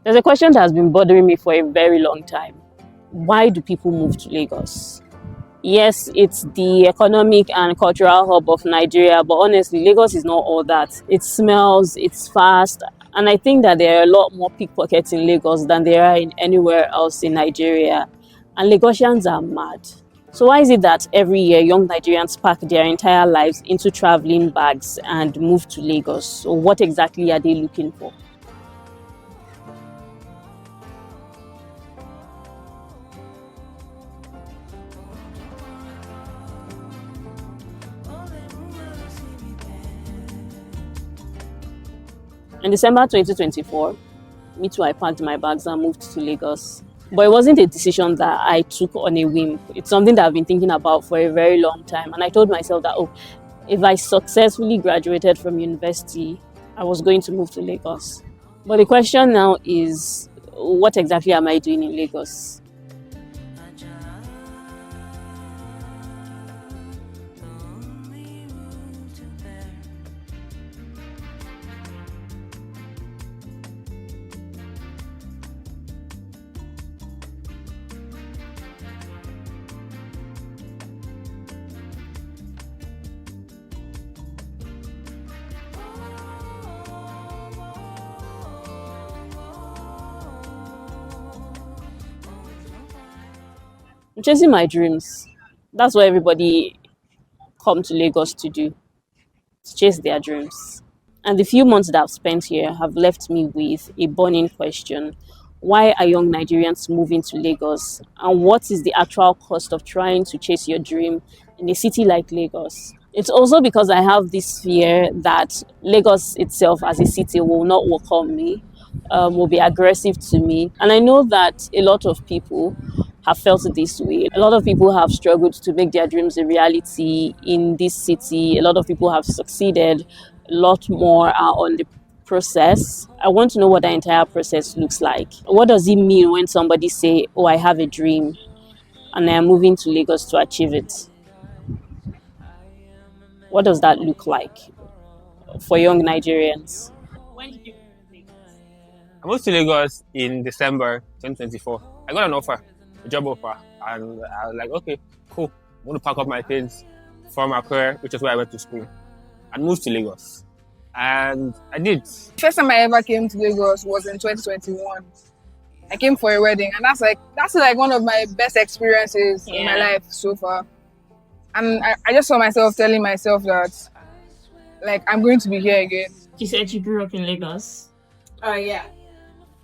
There's a question that has been bothering me for a very long time. Why do people move to Lagos? Yes, it's the economic and cultural hub of Nigeria, but honestly, Lagos is not all that. It smells, it's fast, and I think that there are a lot more pickpockets in Lagos than there are in anywhere else in Nigeria. And Lagosians are mad. So why is it that every year young Nigerians pack their entire lives into traveling bags and move to Lagos? So what exactly are they looking for? In December 2024, me too, I packed my bags and moved to Lagos. But it wasn't a decision that I took on a whim. It's something that I've been thinking about for a very long time. And I told myself that, if I successfully graduated from university, I was going to move to Lagos. But the question now is, what exactly am I doing in Lagos? I'm chasing my dreams. That's what everybody come to Lagos to do, to chase their dreams. And the few months that I've spent here have left me with a burning question. Why are young Nigerians moving to Lagos? And what is the actual cost of trying to chase your dream in a city like Lagos? It's also because I have this fear that Lagos itself as a city will not welcome me, will be aggressive to me. And I know that a lot of people have felt this way. A lot of people have struggled to make their dreams a reality in this city. A lot of people have succeeded. A lot more are on the process. I want to know what the entire process looks like. What does it mean when somebody say, "Oh, I have a dream and I am moving to Lagos to achieve it"? What does that look like for young Nigerians? When did you I moved to Lagos in December 2024. I got an offer, a job offer, and I was like, okay, cool. I'm going to pack up my things from Accra, which is where I went to school, and moved to Lagos. And I did. First time I ever came to Lagos was in 2021. I came for a wedding, and that's like one of my best experiences in my life so far. And I just saw myself telling myself that, like, I'm going to be here again. You said you grew up in Lagos. Yeah.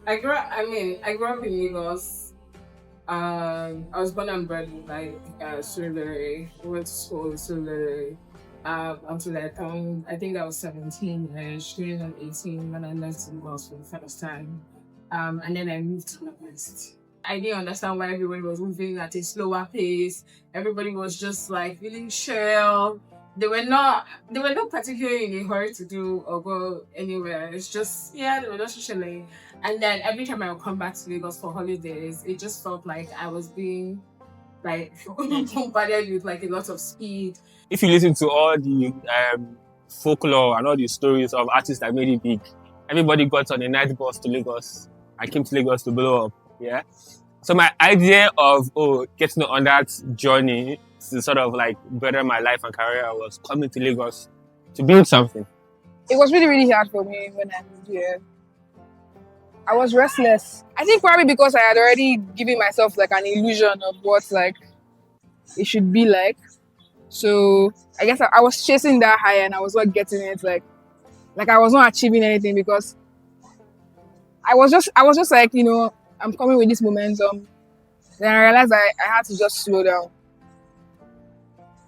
I grew up in Lagos. I was born and bred in Surulere. Went to school in Surulere. Until I think I was 17-ish, going on 18 when I left Lagos for the first time. And then I moved to the West. I didn't understand why everybody was moving at a slower pace. Everybody was just like feeling chill. They were not particularly in a hurry to do or go anywhere. It's just, they were just chilling. And then every time I would come back to Lagos for holidays, it just felt like I was being like bombarded with like a lot of speed. If you listen to all the folklore and all the stories of artists that made it big, everybody got on a night bus to Lagos. I came to Lagos to blow up. Yeah. So my idea of getting on that journey to sort of like better my life and career was coming to Lagos to build something. It was really, really hard for me when I moved here. I was restless. I think probably because I had already given myself like an illusion of what like it should be like. So I guess I was chasing that high and I was not getting it. Like I was not achieving anything because I was just like, I'm coming with this momentum. Then I realized I had to just slow down.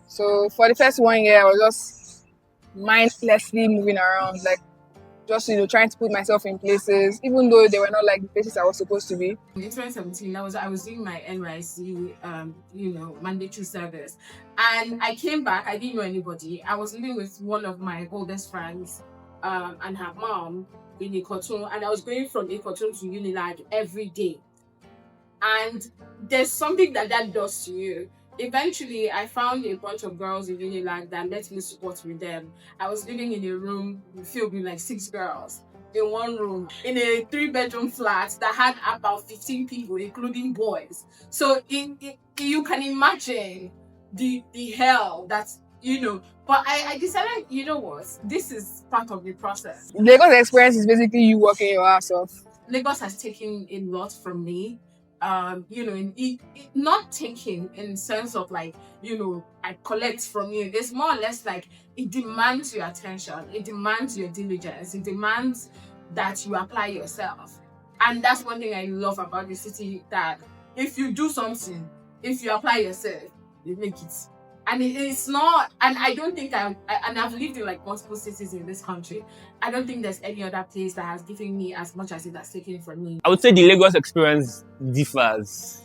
So for the first 1 year, I was just mindlessly moving around, like just trying to put myself in places, even though they were not like the places I was supposed to be. In 2017, I was doing my NYC, mandatory service, and I came back. I didn't know anybody. I was living with one of my oldest friends, and her mom in Ikotun, and I was going from Ikotun to Unilag every day. And there's something that does to you. Eventually, I found a bunch of girls in Unilag that let me support with them. I was living in a room filled with like 6 girls. in one room in a 3-bedroom flat that had about 15 people, including boys. So you can imagine the hell that's, but I decided, you know what, this is part of the process. Lagos experience is basically you working your ass off. Lagos has taken a lot from me. Not taking in the sense of like, I collect from you. It's more or less like it demands your attention, it demands your diligence, it demands that you apply yourself. And that's one thing I love about the city, that if you do something, if you apply yourself, you make it. And it's not, and I don't think and I've lived in like multiple cities in this country. I don't think there's any other place that has given me as much as it has taken from me. I would say the Lagos experience differs,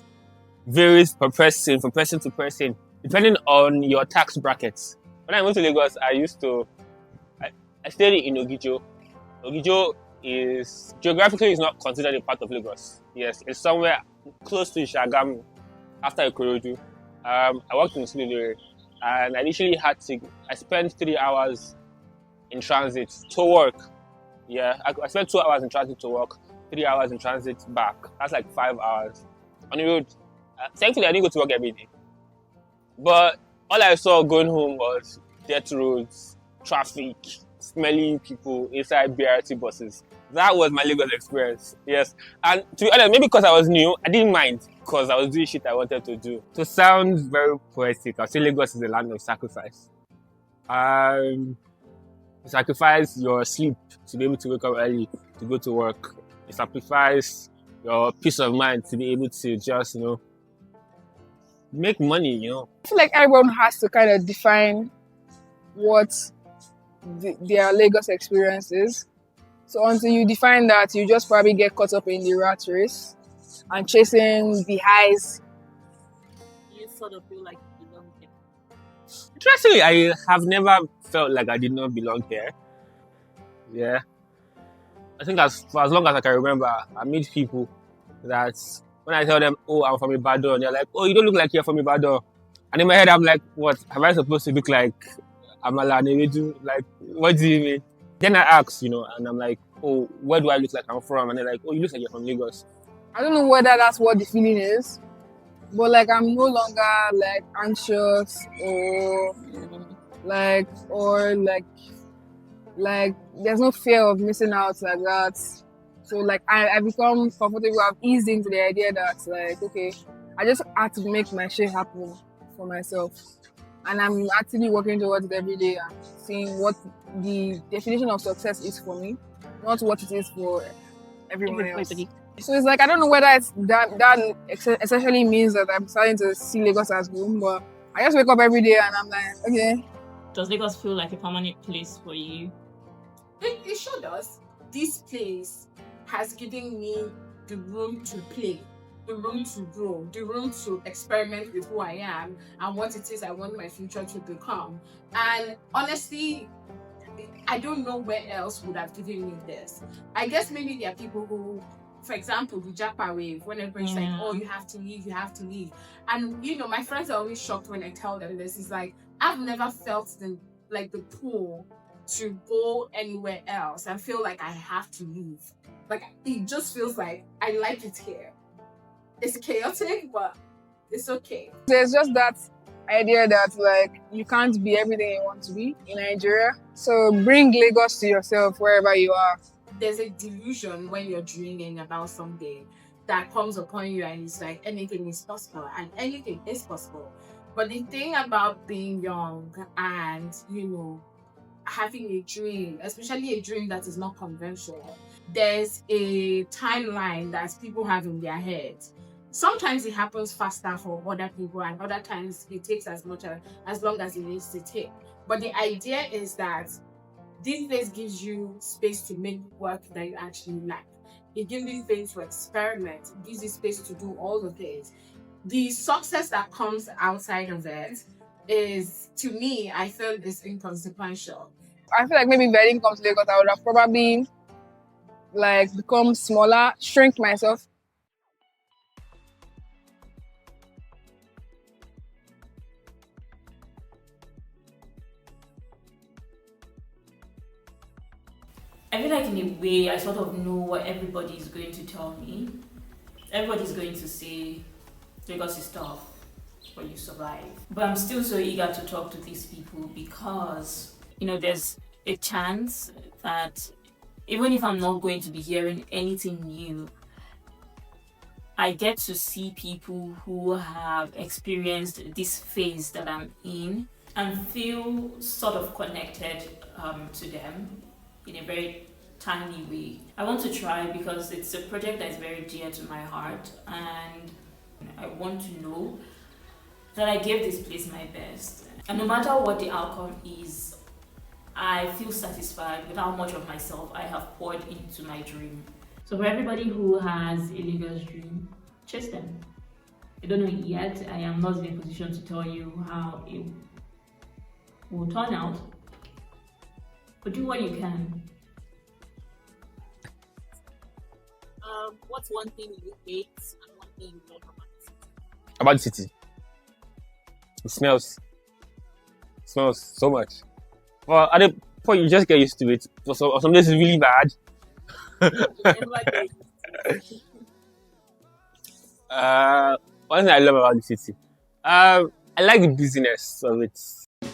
varies from person to person, depending on your tax brackets. When I went to Lagos, I stayed in Ogijo. Ogijo is geographically is not considered a part of Lagos. Yes, it's somewhere close to Shagamu, after Ikorodu. I worked in Sulilere, and I spent 3 hours in transit to work. Yeah, I spent 2 hours in transit to work, 3 hours in transit back. That's like 5 hours on the road. Thankfully, I didn't go to work every day. But all I saw going home was dirt roads, traffic, smelly people inside BRT buses. That was my Lagos experience. Yes. And to be honest, maybe because I was new, I didn't mind because I was doing shit I wanted to do. To sound very poetic, I'll say Lagos is a land of sacrifice. You sacrifice your sleep to be able to wake up early to go to work. You sacrifice your peace of mind to be able to just, make money, I feel like everyone has to kind of define what their Lagos experience is. So until you define that, you just probably get caught up in the rat race and chasing the highs. You sort of feel like you belong here. Interestingly, I have never felt like I did not belong here. Yeah. I think for as long as I can remember, I meet people that when I tell them, oh, I'm from Ibadan, they're like, oh, you don't look like you're from Ibadan. And in my head, I'm like, what? Am I supposed to look like Amala Neredu? Like, what do you mean? Then I ask, and I'm like, oh, where do I look like I'm from? And they're like, oh, you look like you're from Lagos. I don't know whether that's what the feeling is, but like I'm no longer like anxious or there's no fear of missing out like that. So like I become comfortable. I've eased into the idea that like, okay, I just have to make my shit happen for myself. And I'm actively working towards it every day and seeing what the definition of success is for me, not what it is for everyone else. So it's like, I don't know whether it's that essentially means that I'm starting to see Lagos as home, but I just wake up every day and I'm like, okay. Does Lagos feel like a permanent place for you? It sure does. This place has given me the room to play, the room to grow, the room to experiment with who I am and what it is I want my future to become. And honestly, I don't know where else would have given me this. I guess maybe there are people who, for example, the Japa wave, when everybody's like, oh, you have to leave. And, my friends are always shocked when I tell them this. It's like, I've never felt the pull to go anywhere else and feel like I have to leave. Like, it just feels like I like it here. It's chaotic, but it's okay. There's just that idea that like you can't be everything you want to be in Nigeria. So bring Lagos to yourself wherever you are. There's a delusion when you're dreaming about something that comes upon you and it's like anything is possible, and anything is possible. But the thing about being young and, having a dream, especially a dream that is not conventional, there's a timeline that people have in their heads. Sometimes it happens faster for other people, and other times it takes as long as it needs to take. But the idea is that this place gives you space to make work that you actually like. It gives you space to experiment. It gives you space to do all the things. The success that comes outside of it is, to me, I feel is inconsequential. I feel like maybe if I didn't come to Lagos, I would have probably like become smaller, shrink myself. I I feel like in a way I sort of know what everybody is going to tell me. Everybody's going to say Lagos is tough, but you survive. But I'm still so eager to talk to these people because, there's a chance that even if I'm not going to be hearing anything new, I get to see people who have experienced this phase that I'm in and feel sort of connected to them in a very tiny way. I want to try because it's a project that is very dear to my heart, and I want to know that I gave this place my best. And no matter what the outcome is, I feel satisfied with how much of myself I have poured into my dream. So for everybody who has a Lagos dream, chase them. I don't know yet. I am not in a position to tell you how it will turn out. But do what you can. What's one thing you hate and one thing you love about the city? About the city. It smells. It smells so much. Well, at the point you just get used to it. For some days it's really bad. One thing I love about the city. I like the busyness of it. The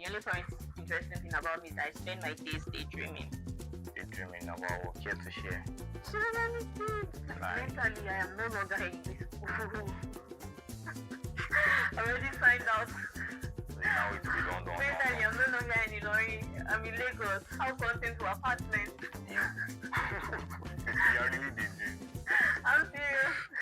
only point interesting thing about me is I spend my days daydreaming. Daydreaming about what care to share. So many things. Mentally, I am no longer in this school. I already signed out. So now it's we don't know. Mentally, I'm no longer in Ilorin. I'm in Lagos. House hunting to apartment. You are really daydreaming. I'm serious.